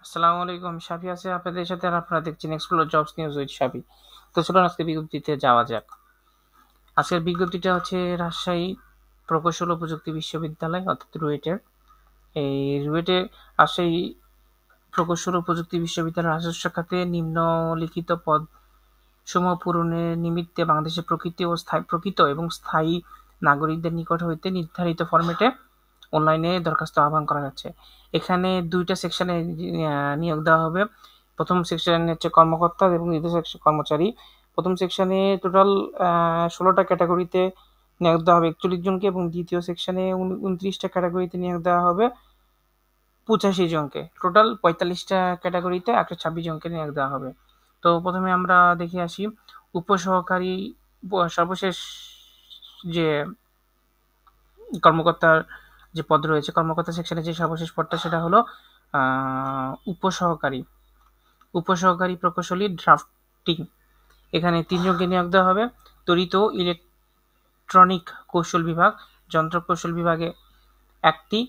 আসসালামু আলাইকুম, আমি শাফি আছি আপনাদের সাথে। আর আপনারা দেখছেন এক্সপ্লোর জবস নিউজ উইথ শাফি। তো চলুন আজকে বিজ্ঞপ্তিতে যাওয়া যাক। আজকের বিজ্ঞপ্তিটা হচ্ছে রাজশাহী প্রকৌশল ও প্রযুক্তি বিশ্ববিদ্যালয় অর্থাৎ রুয়েটের। এই রুয়েটে রাজশাহী প্রকৌশল ও প্রযুক্তি বিশ্ববিদ্যালয়ের রাজস্ব খাতে নিম্নলিখিত পদ সমূহ পূরণের নিমিত্তে বাংলাদেশের প্রকৃত এবং স্থায়ী নাগরিকদের নিকট হইতে নির্ধারিত ফরম্যাটে অনলাইনে দরখাস্ত আহ্বান করা যাচ্ছে। এখানে ২ টা সেকশনে নিয়োগ দেওয়া হবে। প্রথম সেকশন হচ্ছে কর্মকর্তা এবং দ্বিতীয় সেকশন কর্মচারী। প্রথম সেকশনে টোটাল ১৬ টা ক্যাটাগরিতে নিয়োগ দেওয়া হবে ৪১ জনকে এবং দ্বিতীয় সেকশনে ২৯ টা ক্যাটাগরিতে নিয়োগ দেওয়া হবে ৮৫ জনকে। টোটাল ৪৫ টা ক্যাটাগরিতে ১২৬ জনকে নিয়োগ দেওয়া হবে। তো প্রথমে আমরা দেখে আসি উপসহকারী সর্বশেষ যে কর্মকর্তার যে পদ রয়েছে, কর্মকর্তা সেকশনে যে সর্বশেষ পদটা সেটা হলো উপসহকারী প্রকৌশলী ড্রাফটিং। এখানে ৩ জনকে নিয়োগ দেওয়া হবে। তড়িৎ ও ইলেকট্রনিক কৌশল বিভাগ, যন্ত্র কৌশল বিভাগে ১ টি,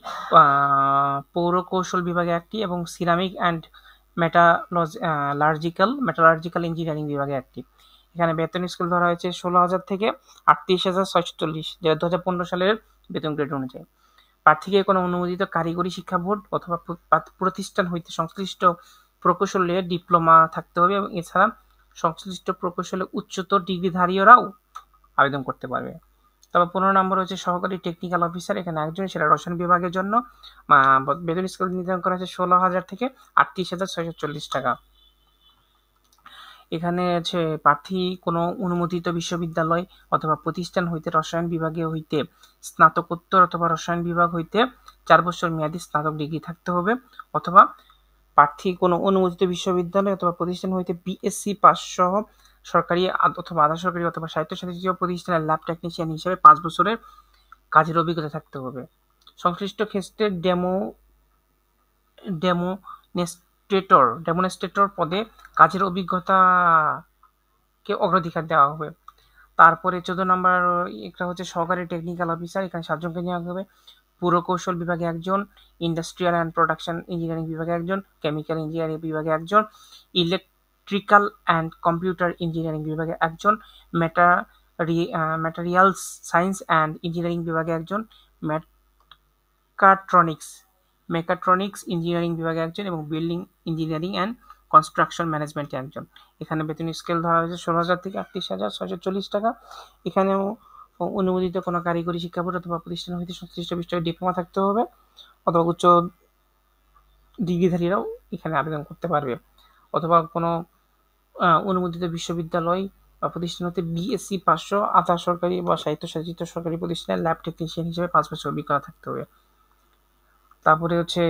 পৌর কৌশল বিভাগে ১ টি এবং সিরামিক অ্যান্ড মেটালার্জিক্যাল ইঞ্জিনিয়ারিং বিভাগে ১ টি। এখানে বেতন স্কেল ধরা হয়েছে ১৬,০০০ থেকে ৩৮,৬৪০, যেটা ২০১৫ সালের বেতন গ্রেড অনুযায়ী। প্রার্থীকে কোনো অনুমোদিত কারিগরি শিক্ষা বোর্ড অথবা প্রতিষ্ঠান হইতে সংশ্লিষ্ট প্রকৌশলে ডিপ্লোমা থাকতে হবে এবং এছাড়া সংশ্লিষ্ট প্রকৌশলে উচ্চতর ডিগ্রিধারীরাও আবেদন করতে পারবে। তবে ১৫ নম্বর হচ্ছে সহকারী টেকনিক্যাল অফিসার, এখানে একজন, সেটা রসায়ন বিভাগের জন্য। বেতন স্কেল নির্ধারণ করা হয়েছে ১৬,০০০ থেকে ৩৮,৬৪০ টাকা। এখানে হচ্ছে প্রার্থী কোনো অনুমোদিত বিশ্ববিদ্যালয় অথবা প্রতিষ্ঠান হইতে রসায়ন বিভাগে হইতে স্নাতকোত্তর অথবা রসায়ন বিভাগ হইতে ৪ বছর মেয়াদী স্নাতক ডিগ্রি থাকতে হবে, অথবা প্রার্থী কোনো অনুমোদিত বিশ্ববিদ্যালয় অথবা প্রতিষ্ঠান হইতে বিএসসি পাস সহ সরকারি অথবা আধা সরকারি অথবা স্বায়ত্তশাসিত প্রতিষ্ঠানের ল্যাব টেকনিশিয়ান হিসেবে ৫ বছরের কাজের অভিজ্ঞতা থাকতে হবে। সংশ্লিষ্ট ক্ষেত্রে ডেমোনেস্ট্রেটর পদে কাজের অভিজ্ঞতাকে অগ্রাধিকার দেওয়া হবে। তারপরে ১৪ নম্বর একটা হচ্ছে সহকারী টেকনিক্যাল অফিসার, এখানে ৭ জনকে নিয়োগ হবে। পুরকৌশল বিভাগে ১ জন, ইন্ডাস্ট্রিয়াল অ্যান্ড প্রোডাকশন ইঞ্জিনিয়ারিং বিভাগে ১ জন, কেমিক্যাল ইঞ্জিনিয়ারিং বিভাগে ১ জন, ইলেকট্রিক্যাল অ্যান্ড কম্পিউটার ইঞ্জিনিয়ারিং বিভাগে ১ জন, ম্যাটেরিয়ালস সায়েন্স অ্যান্ড ইঞ্জিনিয়ারিং বিভাগে ১ জন, মেকাট্রনিক্স ইঞ্জিনিয়ারিং বিভাগে ১ জন এবং বিল্ডিং ইঞ্জিনিয়ারিং অ্যান্ড কনস্ট্রাকশন ম্যানেজমেন্টে ১ জন। এখানে বেতন স্কেল ধরা হয়েছে ১৬,০০০ থেকে ৩৮,৬৪০ টাকা। এখানেও অনুমোদিত কোনো কারিগরি শিক্ষা বোর্ড অথবা প্রতিষ্ঠান হইতে সংশ্লিষ্ট বিষয়ে ডিপ্লোমা থাকতে হবে, অথবা উচ্চ ডিগ্রিধারীরাও এখানে আবেদন করতে পারবে, অথবা কোনো অনুমোদিত বিশ্ববিদ্যালয় বা প্রতিষ্ঠান হতে বিএসসি পাস সহ আধা সরকারি বা স্বায়ত্তশাসিত সরকারি প্রতিষ্ঠানের ল্যাব টেকনিশিয়ান হিসেবে ৫ বছর অভিজ্ঞতা থাকতে হবে। তারপরে হচ্ছে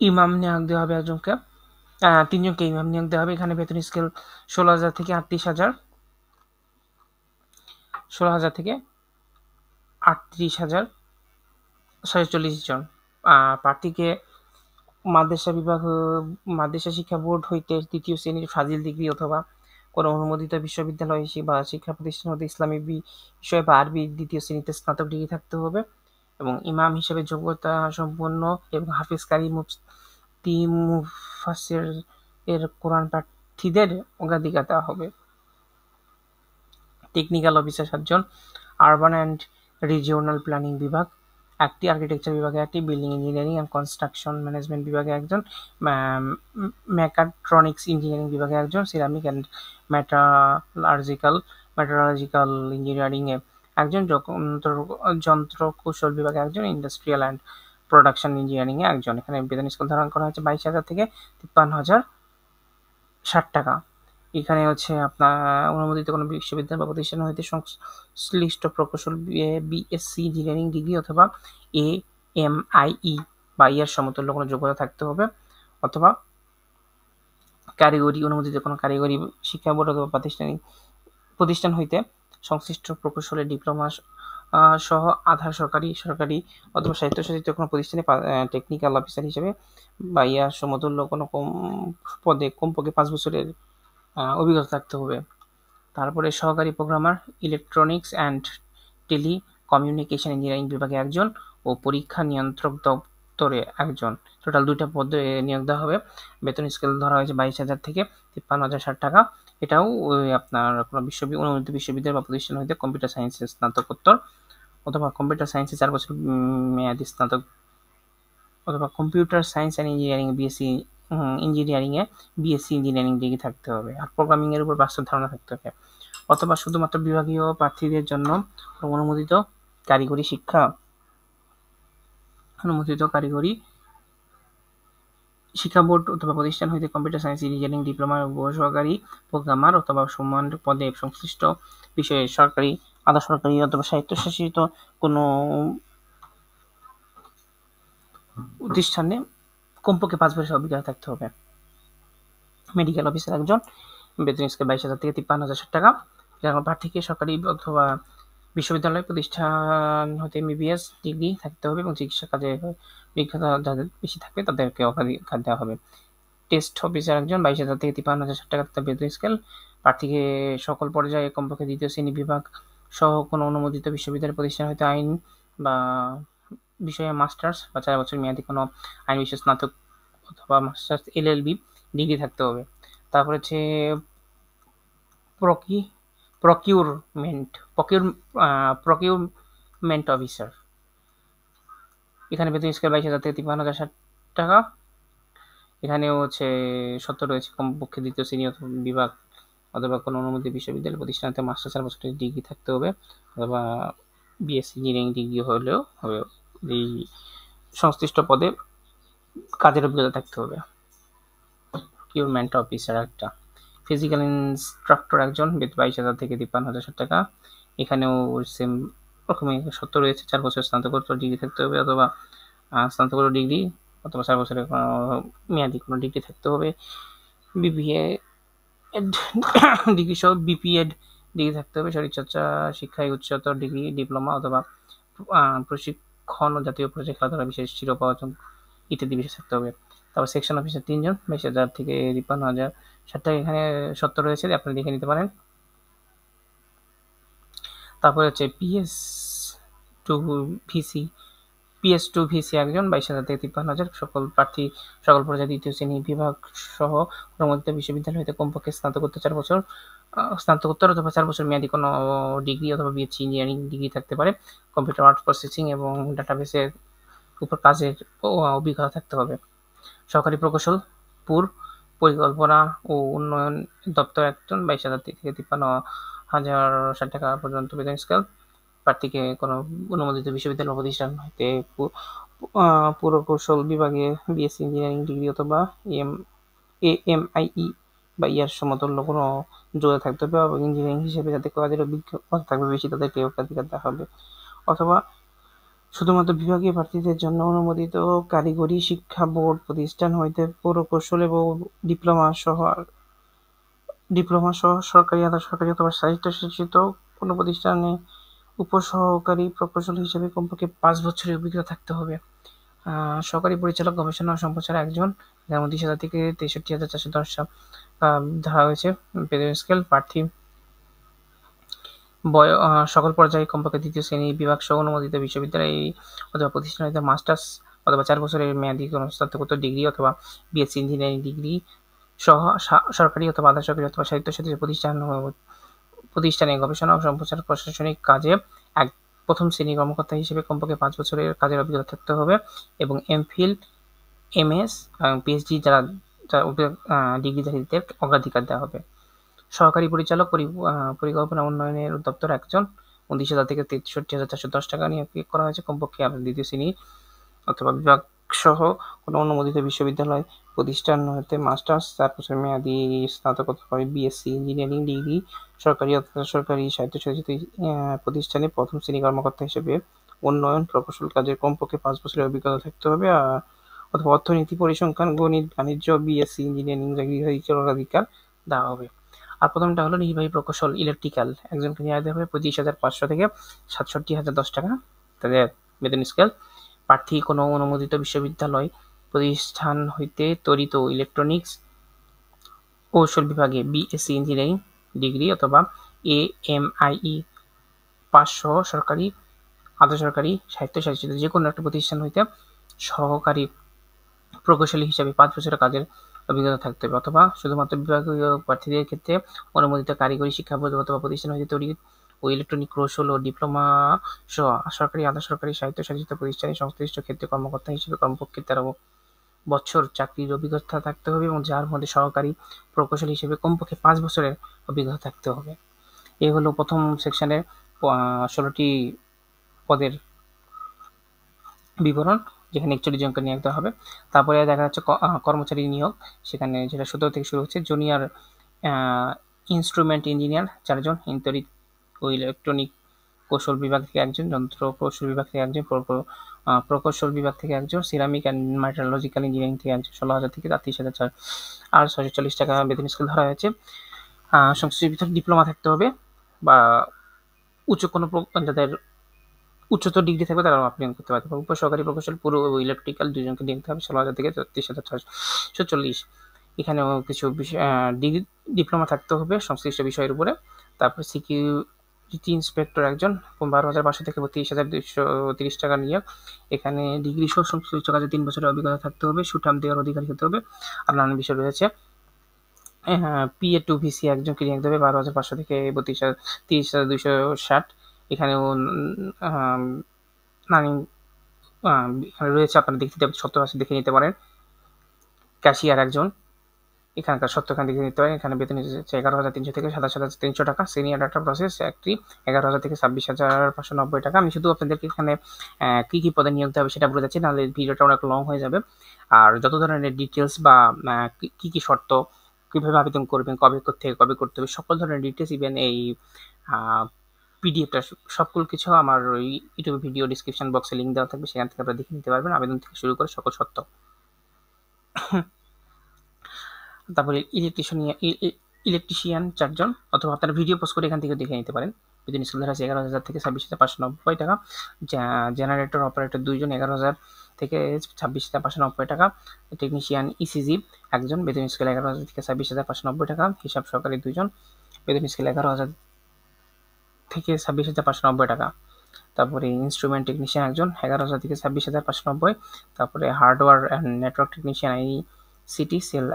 ইমাম নিয়োগ দেওয়া হবে একজনকে, ৩ জনকে ইমাম নিয়োগ দেওয়া হবে। এখানে বেতন স্কেল ১৬,০০০ থেকে ৩৮,৬৪০ জন। প্রার্থীকে মাদ্রাসা শিক্ষা বোর্ড হইতে ৩য় শ্রেণীর ফাজিল ডিগ্রি অথবা কোনো অনুমোদিত বিশ্ববিদ্যালয় বা শিক্ষা প্রতিষ্ঠান হতে ইসলামী বিষয় বা আরবি ২য় শ্রেণীতে স্নাতক ডিগ্রি থাকতে হবে এবং ইমাম হিসেবে যোগ্যতা সম্পন্ন এবং হাফেজকারী মুফতি মুফাসসির এর কোরআন প্রার্থীদের অগ্রাধিকার দেওয়া হবে। টেকনিক্যাল অফিসার ৭ জন, আরবান অ্যান্ড রিজিওনাল প্ল্যানিং বিভাগ ১টি, আর্কিটেকচার বিভাগে ১টি, building engineering and construction management বিভাগে ১ জন, মেকাট্রনিক্স ইঞ্জিনিয়ারিং বিভাগে ১ জন, সিরামিক অ্যান্ড মেটালার্জিক্যাল ইঞ্জিনিয়ারিং এ ১ জন, যন্ত্র কৌশল বিভাগে ১ জন, ইন্ডাস্ট্রিয়াল অ্যান্ড প্রোডাকশন ইঞ্জিনিয়ারিং এ ১ জন। এখানে বেতন স্কেল ধারণ করা হয়েছে ২২,০০০ থেকে ৫৩,০৬০ টাকা। এখানে হচ্ছে আপনার অনুমোদিত কোনো বিশ্ববিদ্যালয় বা প্রতিষ্ঠান হইতে সংশ্লিষ্ট প্রকৌশল বিএসসি ইঞ্জিনিয়ারিং ডিগ্রি অথবা এএমআইই বা ইয়ার সমতুল্য কোনো যোগ্যতা থাকতে হবে, অথবা অনুমোদিত কোনো কারিগরি শিক্ষা বোর্ড অথবা প্রতিষ্ঠান হইতে সংশ্লিষ্ট প্রকৌশলের ডিপ্লোমা সহ আধা সরকারি অথবা স্বায়ত্তশাসিত কোনো প্রতিষ্ঠানে টেকনিক্যাল অফিসার হিসেবে বা ইয়ার সমতুল্য কোনো পদে কমপক্ষে ৫ বছরের অভিজ্ঞতা থাকতে হবে। তারপরে সহকারী programmer, electronics and telecommunication engineering বিভাগে একজন ও পরীক্ষা নিয়ন্ত্রক দপ্তরে একজন, টোটাল 2টা পদে নিয়োগ দেওয়া হবে। বেতন স্কেল ধরা হয়েছে 22,000 থেকে 53,060 টাকা। এটাও আপনার কোনো অনুমোদিত বিশ্ববিদ্যালয় বা প্রতিষ্ঠান হইতে কম্পিউটার সায়েন্সের স্নাতকোত্তর অথবা কম্পিউটার সায়েন্সে 4 বছর মেয়াদী স্নাতক অথবা computer science and engineering BSc ইঞ্জিনিয়ারিংয়ে বিএসসি ইঞ্জিনিয়ারিং ডিগ্রি থাকতে হবে, আর প্রোগ্রামিংয়ের উপর বাস্তব ধারণা থাকতে হবে, অথবা শুধুমাত্র বিভাগীয় প্রার্থীদের জন্য অনুমোদিত কারিগরি শিক্ষা বোর্ড অথবা প্রতিষ্ঠান হইতে কম্পিউটার সায়েন্স ইঞ্জিনিয়ারিং ডিপ্লোমা সহকারী প্রোগ্রামার অথবা সমান পদে সংশ্লিষ্ট বিষয়ে সরকারি, আধা সরকারি অথবা স্বায়ত্তশাসিত কোনো প্রতিষ্ঠানে কমপক্ষে 5 বছরের অভিজ্ঞতা থাকতে হবে। মেডিকেল অফিসার একজন, বেতন স্কেল 22,000 থেকে 53,060 টাকা। প্রার্থীকে সরকারি অথবা বিশ্ববিদ্যালয় প্রতিষ্ঠান হতে এমবিবিএস ডিগ্রি থাকতে হবে এবং চিকিৎসা কাজে অভিজ্ঞতা যাদের বেশি থাকবে তাদেরকে অগ্রাধিকার দেওয়া হবে। টেস্ট অফিসার একজন, 22,000 থেকে 53,060 টাকা তার বেতন স্কেল। প্রার্থীকে সকল পর্যায়ে কমপক্ষে 2য় শ্রেণী বিভাগ সহ কোনো অনুমোদিত বিশ্ববিদ্যালয় প্রতিষ্ঠান হতে আইন বা বিষয়ে মাস্টার্স বা 4 বছর মেয়াদী কোনো আইন বিষয়ে স্নাতক অথবা মাস্টার্স এলএলবি ডিগ্রি থাকতে হবে। তারপর হচ্ছে প্রকিউরমেন্ট অফিসার, এখানে বেতন স্কেল 22,000 থেকে 53,060 টাকা। এখানেও হচ্ছে শর্ত রয়েছে কমপক্ষে 2য় শ্রেণী বিভাগ অথবা কোনো অনুমোদিত বিশ্ববিদ্যালয় প্রতিষ্ঠানে মাস্টার 4 বছরের ডিগ্রি থাকতে হবে অথবা বিএসসি ইঞ্জিনিয়ারিং ডিগ্রি হলেও হবে। এই সংশ্লিষ্ট পদে কাজের অভিজ্ঞতা থাকতে হবে। প্রকিউরমেন্ট অফিসার একটা, ফিজিক্যাল ইনস্ট্রাক্টর একজন, বেতন 22,000 থেকে 53,060 টাকা। এখানেও সেম রকমের শর্ত রয়েছে, 4 বছর স্নাতকোত্তর ডিগ্রি থাকতে হবে অথবা স্নাতকোত্তর ডিগ্রি অথবা 4 বছরের মেয়াদী কোনো ডিগ্রি থাকতে হবে। বিবিএ ডিগ্রি সহ বিপিএড ডিগ্রি থাকতে হবে। শরীরচর্চা শিক্ষায় উচ্চতর ডিগ্রি, ডিপ্লোমা অথবা প্রশিক্ষণ ও জাতীয় পর্যায়ে খেলাধুলা বিশেষ শিরোপা অর্জন ইত্যাদি বিশেষ থাকতে হবে। তারপর সেকশন অফিসার 3 জন, 22,000 থেকে 53,060 টাকা। এখানে শর্ত রয়েছে, আপনারা দেখে নিতে পারেন। তারপরে হচ্ছে PS2 ভিসি একজন, 22,000 থেকে 53,000। সকল প্রার্থী সকল পর্যায়ে 2য় শ্রেণী বিভাগ সহ অনুমোদিত বিশ্ববিদ্যালয় হইতে কমপক্ষে স্নাতকোত্তর অথবা 4 বছর মেয়াদী কোনো ডিগ্রি অথবা বিএসসি ইঞ্জিনিয়ারিং ডিগ্রি থাকতে পারে। কম্পিউটার ওয়ার্ড প্রসেসিং এবং ডাটাবেসের উপর কাজের অভিজ্ঞতা থাকতে হবে। সহকারী প্রকৌশল পরিকল্পনা ও উন্নয়ন দপ্তর একজন, 22,000 থেকে 53,060 টাকা পর্যন্ত বেতন স্কেল। প্রার্থীকে কোনো অনুমোদিত বিশ্ববিদ্যালয় প্রতিষ্ঠান হইতে পুরকৌশল বিভাগে বিএসসি ইঞ্জিনিয়ারিং ডিগ্রি অথবা AMIE বা ইয়ার সমতুল্য কোনো যোগ্যতা থাকতে হবে এবং ইঞ্জিনিয়ারিং হিসেবে যাতে কাজের অভিজ্ঞতা থাকবে বেশি তাদেরকে অগ্রাধিকার দেওয়া হবে। অথবা শুধুমাত্র বিভাগীয় প্রার্থীদের জন্য অনুমোদিত কারিগরি শিক্ষা বোর্ড প্রতিষ্ঠান হইতে পুরকৌশল এবং ডিপ্লোমা সহ সরকারি, আধা সরকারি অথবা স্বায়ত্তশাসিত কোনো প্রতিষ্ঠানে উপসহকারী প্রকৌশল হিসেবে কমপক্ষে 5 বছরের অভিজ্ঞতা থাকতে হবে। সহকারী পরিচালক গবেষণা ও সম্প্রচার একজন, 30,000 থেকে 63,410 ধরা হয়েছে বেতন স্কেল। প্রার্থী সকল পর্যায়ে কমপক্ষে 2য় শ্রেণী বিভাগ সহ অনুমোদিত বিশ্ববিদ্যালয় অথবা প্রতিষ্ঠান হইতে মাস্টার্স অথবা 4 বছরের মেয়াদী কোনো স্নাতকোত্তর ডিগ্রি অথবা বিএসসি ইঞ্জিনিয়ারিং ডিগ্রি সহ সরকারি অথবা আধা সরকারি অথবা স্বায়ত্তশাসিত প্রতিষ্ঠানে গবেষণা ও সম্প্রচার প্রশাসনিক কাজে প্রথম শ্রেণীর কর্মকর্তা হিসেবে কমপক্ষে 5 বছরের কাজের অভিজ্ঞতা থাকতে হবে এবং এমফিল, এমএস এবং পিএইচডি যারা ডিগ্রিধারীদের অগ্রাধিকার দেওয়া হবে। সহকারী পরিচালক পরিকল্পনা উন্নয়নের দপ্তর একজন, 29,000 থেকে 63,410 টাকা নিয়োগ করা হয়েছে। কমপক্ষে 2য় শ্রেণী অথবা বিভাগ সহ কোনো অনুমোদিত বিশ্ববিদ্যালয় প্রতিষ্ঠান হতে মাস্টার্স 4 বছর মেয়াদী স্নাতক অথবা বিএসসি ইঞ্জিনিয়ারিং ডিগ্রি, সরকারি অথবা সরকারি স্বায়ত্তশাসিত প্রতিষ্ঠানে প্রথম শ্রেণী কর্মকর্তা হিসেবে উন্নয়ন প্রকৌশল কাজের কমপক্ষে 5 বছরের অভিজ্ঞতা থাকতে হবে অথবা অর্থনীতি, পরিসংখ্যান, গণিত, বাণিজ্য, বিএসসি ইঞ্জিনিয়ারিং ডিগ্রিধারীদের অগ্রাধিকার দেওয়া হবে। আর প্রথমটা হলো নির্বাহী প্রকৌশল ইলেকট্রিক্যাল, একজনকে নিয়োগ দেওয়া হবে 25,500 থেকে 67,010 টাকা তাদের বেতন স্কেল। প্রার্থী কোনো অনুমোদিত বিশ্ববিদ্যালয় প্রতিষ্ঠান হইতে তড়িৎ ও ইলেকট্রনিক্স কৌশল বিভাগে বিএসসি ইঞ্জিনিয়ারিং ডিগ্রি অথবা AMIE পাস সহ সরকারি, আধা সরকারি, স্বায়ত্তশাসিত যে কোনো একটা প্রতিষ্ঠান হইতে সহকারী প্রকৌশলী হিসাবে ৫ বছরের কাজের অভিজ্ঞতা থাকতে হবে, অথবা শুধুমাত্র বিভাগীয় প্রার্থীদের ক্ষেত্রে অনুমোদিত কারিগরি শিক্ষা বোর্ড অথবা প্রতিষ্ঠান হইতে তৈরি ও ইলেকট্রনিক কৌশল ও ডিপ্লোমা সহ সরকারি, আধা সরকারি, স্বায়ত্তশাসিত প্রতিষ্ঠানে সংশ্লিষ্ট ক্ষেত্রে কর্মকর্তা হিসেবে কমপক্ষে ১৩ বছর চাকরির অভিজ্ঞতা থাকতে হবে এবং যার মধ্যে সহকারী প্রকৌশলী হিসেবে কমপক্ষে ৫ বছরের অভিজ্ঞতা থাকতে হবে। এই হলো প্রথম সেকশনের ১৬টি পদের বিবরণ, যেখানে ৪১ জনকে নিয়োগ দেওয়া হবে। তারপরে দেখা যাচ্ছে কর্মচারী নিয়োগ, সেখানে যেটা ১৭ থেকে শুরু হচ্ছে। জুনিয়র ইনস্ট্রুমেন্ট ইঞ্জিনিয়ার ৪ জন, তড়িৎ ও ইলেকট্রনিক কৌশল বিভাগ থেকে ১ জন, যন্ত্র কৌশল বিভাগ থেকে ১ জন, প্রকৌশল বিভাগ থেকে ১ জন, সিরামিক অ্যান্ড মেটালজিক্যাল ইঞ্জিনিয়ারিং থেকে ১ জন। ১৬,০০০ থেকে ৩০,০০০ আর ৬৪০ টাকা বেতন স্কেল ধরা হয়েছে। সংশ্লিষ্ট ভিতরে ডিপ্লোমা থাকতে হবে বা উচ্চ কোনো যাদের উচ্চতর ডিগ্রি থাকবে তারা আবেদন করতে পারবে। উপসহকারী প্রকৌশল পুরো ইলেকট্রিক্যাল ২ জনকে নিয়োগ দিতে হবে। ১৬,০০০ থেকে ৩৬,৬৪০। এখানেও কিছু ডিগ্রি ডিপ্লোমা থাকতে হবে সংশ্লিষ্ট বিষয়ের উপরে। তারপর সিকিউরিটি ইন্সপেক্টর ১ জন, ১২,৫০০ থেকে ৩০,২৩০ টাকা নিয়োগ। এখানে ডিগ্রি সহ সংশ্লিষ্ট কাজে 3 বছরের অভিজ্ঞতা থাকতে হবে। সুঠাম দেওয়ার অধিকারী হতে হবে। আর নানান বিষয় রয়েছে। PA টু ভিসি ১ জনকে নিয়োগ দেবে। ১২,৫০০ থেকে ৩০,২৬০। এখানেও এখানে রয়েছে, আপনারা সত্য আছে দেখে নিতে পারেন। ক্যাশিয়ার ১ জন, এখানকার সত্যখান দেখে নিতে পারেন। এখানে বেতন হচ্ছে ১১,৩০০ থেকে ২৭,৩০০ টাকা। সিনিয়র ডাটা প্রসেস একটি ১১,০০০ থেকে ২৬,৫৯০ টাকা। আমি শুধু আপনাদেরকে এখানে কী কী পদে নিয়োগ দেওয়া হবে সেটা বলে যাচ্ছি, নাহলে ভিডিওটা অনেক লং হয়ে যাবে। আর যত ধরনের ডিটেলস বা কী কী শর্ত, কীভাবে আবেদন করবেন, কবে থেকে কবে করতে হবে, সকল ধরনের ডিটেলস, ইভেন এই পিডিএফটা সকল কিছু আমার ওই ইউটিউব ভিডিও ডিসক্রিপশন বক্সে লিঙ্ক দেওয়া থাকবে, সেখান থেকে আপনারা দেখে নিতে পারবেন আবেদন থেকে শুরু করে সকল শর্ত। তারপরে ইলেকট্রিশিয়ান ৪ জন, অথবা আপনারা ভিডিও পোস্ট করে এখান থেকে দেখে নিতে পারেন। বেতন স্কেল ধরা আছে ১১,০০০ থেকে ২৬,৫৯০ টাকা। জেনারেটর অপারেটর ২ জন, ১১,০০০ থেকে ২৬,৫৯০ টাকা। টেকনিশিয়ান ইসিজি ১ জন, বেতন স্কেল ১১,০০০ থেকে ২৬,৫৯০ টাকা। হিসাব সহকারী ২ জন, বেতন স্কেল ১১,০০০ থেকে ২৬,৫৯০ টাকা। তারপরে ইনস্ট্রুমেন্ট টেকনিশিয়ান ১ জন, ১১,০০০ থেকে ২৬,৫৯০। তারপরে hardware and network technician ICT cell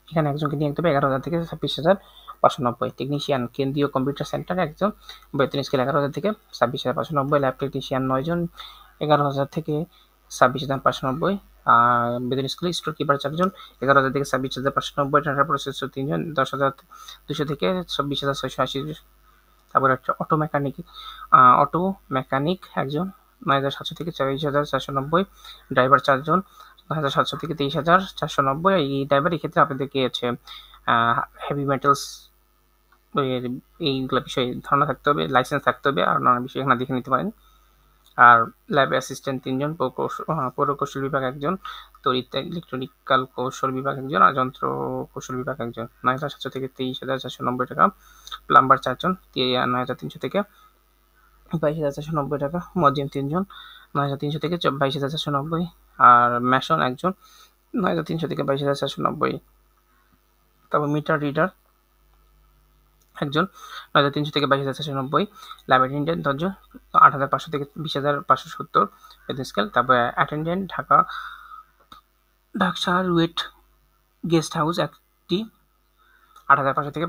এখানে ১ জনকে নিয়োগ দেবে। ১১,০০০ থেকে ২৬,৫৯০। টেকনিশিয়ান কেন্দ্রীয় কম্পিউটার সেন্টার ১ জন, বেতন স্কেল ১১,০০০ থেকে ২৬,৫৯০। ল্যাব টেকনিশিয়ান ৯ জন, ১১,০০০ থেকে ২৬,৫৯০। বেতন স্কেল স্টোর কিপার ৪ জন, ১১,০০০ থেকে ২৬,৫৯০। ডাটা প্রসেসর ৩ জন, ১০,২০০ থেকে ২৬,৬৮০। তারপরে হচ্ছে অটো মেকানিক ১ জন, ৯,৭০০ থেকে ২৪,৪৯০। ড্রাইভার ৪ জন, ৯,৭০০ থেকে ২৩,৪৯০। এই ড্রাইভার ক্ষেত্রে আপনাদেরকে হচ্ছে হেভি মেটালস এইগুলো বিষয়ে ধারণা থাকতে হবে, লাইসেন্স থাকতে হবে, আর নানা বিষয় এখানে দেখে নিতে পারেন। আর ল্যাব অ্যাসিস্ট্যান্ট 3 জন, প্রকৌশল বিভাগ ১ জন, তড়িৎ ইলেকট্রনিক্যাল কৌশল বিভাগ ১ জন, আর যন্ত্র কৌশল বিভাগ ১ জন। ৯,৭০০ থেকে ২৩,৪৯০ টাকা। প্লাম্বার ৪ জন, ৯,৩০০ থেকে ২২,৪৯০ টাকা। মজিম 3 জন, ৯,৩০০ থেকে ২২,৪৯০। আর ম্যাশন ১ জন, ৯,৩০০ থেকে ২২,৪৯০। তারপর মিটার রিডার ১ জন, ৯,৩০০ থেকে ২২,৪৯০। ল্যাব অ্যাটেন্ডেন্ট ১০ জন, ৮,৫০০ থেকে ২০,৫৭০ বেতন স্কেল। তারপরে attendant Dhaka RUET guest house ১টি, ৮,৫০০ থেকে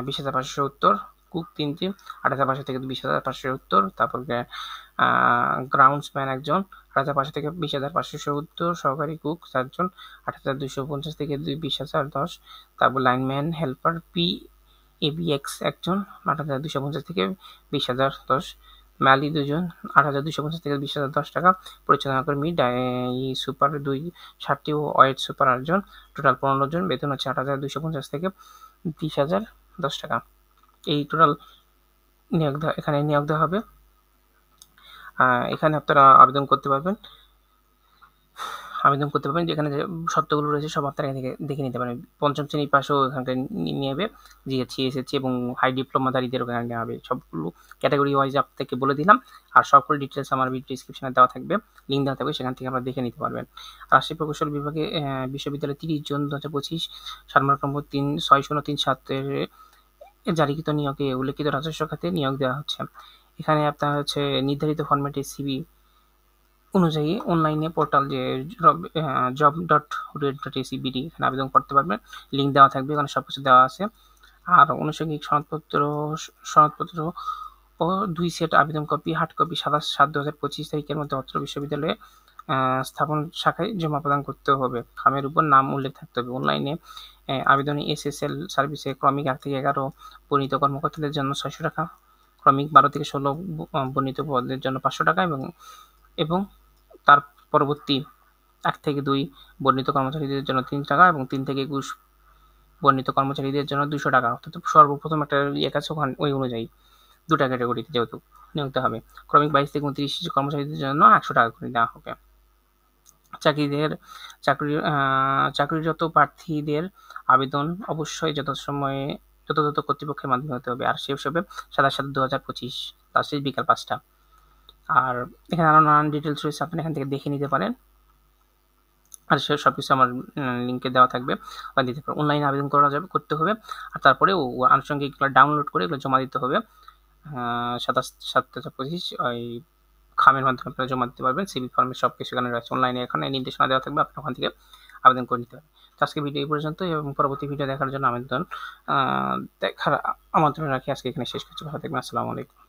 ২০,৫৭০। কুক ৩টি, ৮,৫০০ থেকে ২০,৫৭০। তারপর গ্রাউন্ডসম্যান ১ জন, ৮,৫০০ থেকে ২০,৫৭০। সহকারী কুক ৪ জন, ৮,২৫০ থেকে ২০,০১০। তারপর লাইনম্যান হেল্পার PABX ১ জন, ৮,২৫০ থেকে ২০,০১০। মালি ২ জন, ৮,২৫০ থেকে ২০,০১০ টাকা। পরিচালনা কর্মী সুপার 7টি ও ওয়েট সুপার ৮ জন, টোটাল ১৫ জন। বেতন হচ্ছে ৮,২৫০ থেকে ২০,০১০ টাকা। এই টোটাল এখানে নিয়োগ দেওয়া হবে। এখানে আপনারা আবেদন করতে পারবেন, যেখানে যে শর্তগুলো রয়েছে সব আপনারা দেখে নিতে পারেন। পঞ্চম শ্রেণী পাশও এখানকার নেবে, জিএসসি, এসএসসি এবং হাই ডিপ্লোমাধারীদের ওখানে নেওয়া হবে। সবগুলো ক্যাটাগরি ওয়াইজ আপনাকে বলে দিলাম, আর সকল ডিটেলস আমার ভিডিও ডিসক্রিপশনে দেওয়া থাকবে, লিঙ্ক দেওয়া থাকবে, সেখান থেকে আপনারা দেখে নিতে পারবেন। রাজশাহী প্রকৌশল বিভাগে বিশ্ববিদ্যালয় 30 জুন 2025 সারমর্মক্রম 603/7 জারিকৃত নিয়োগে উল্লেখিত রাজস্ব খাতে নিয়োগ দেওয়া হচ্ছে। এখানে আপনার হচ্ছে নির্ধারিত ফরম্যাটে সিভি অনুযায়ী অনলাইনে পোর্টাল যে job.red.ac.bd এখানে আবেদন করতে পারবেন। লিঙ্ক দেওয়া থাকবে, এখানে সবকিছু দেওয়া আছে। আর আনুষঙ্গিক সনদপত্র ও ২ সেট আবেদন কপি হার্ড কপি ২৭/৭/২০২৫ তারিখের মধ্যে অত্র বিশ্ববিদ্যালয়ে স্থাপন শাখায় জমা প্রদান করতে হবে। খামের উপর নাম উল্লেখ থাকতে হবে। অনলাইনে আবেদনে এসএসএল সার্ভিসে ক্রমিক ১ থেকে ১১ বর্ণিত কর্মকর্তাদের জন্য ৬০০ টাকা, ক্রমিক ১২ থেকে ১৬ বর্ণিত পদের জন্য ৫০০ টাকা এবং তার পরবর্তী ১ থেকে ২ বর্ণিত কর্মচারীদের জন্য ৩ টাকা এবং ৩ থেকে ২১ বর্ণিত কর্মচারীদের জন্য ২০০ টাকা। অর্থাৎ সর্বপ্রথম একটা আছে ওই অনুযায়ী ২টা ক্যাটাগরিতে যেহেতু নিয়োগ দেওয়া হবে। ক্রমিক ২২ থেকে ২৯ কর্মচারীদের জন্য ১০০ টাকা করে দেওয়া হবে। চাকরিরত প্রার্থীদের আবেদন অবশ্যই যথাযথ কর্তৃপক্ষের মাধ্যমে হতে হবে। আর শেষ হবে ২৭/৭/২০২৫, লাস্ট ডেট বিকাল ৫টা। আর এখানে আরও নানান ডিটেলস রয়েছে, আপনি এখান থেকে দেখে নিতে পারেন। আর সবকিছু আমার লিঙ্কে দেওয়া থাকবে, দিতে পারবেন। অনলাইনে আবেদন করতে হবে, আর তারপরে আনুষঙ্গিক ডাউনলোড করে এগুলো জমা দিতে হবে। ২৭/৭/২০২৫ ওই খামের মাধ্যমে আপনারা জমা দিতে পারবেন। সিভি ফর্মের সবকিছু এখানে রয়েছে। অনলাইনে এখানে নির্দেশনা দেওয়া থাকবে, আপনি ওখান থেকে আবেদন করে নিতে পারবেন। তো আজকে ভিডিও এই পর্যন্ত, এবং পরবর্তী ভিডিও দেখার জন্য দেখার আমন্ত্রণ রাখি। আজকে এখানে শেষ করছি। ভালো থাকবেন। আসসালামু আলাইকুম।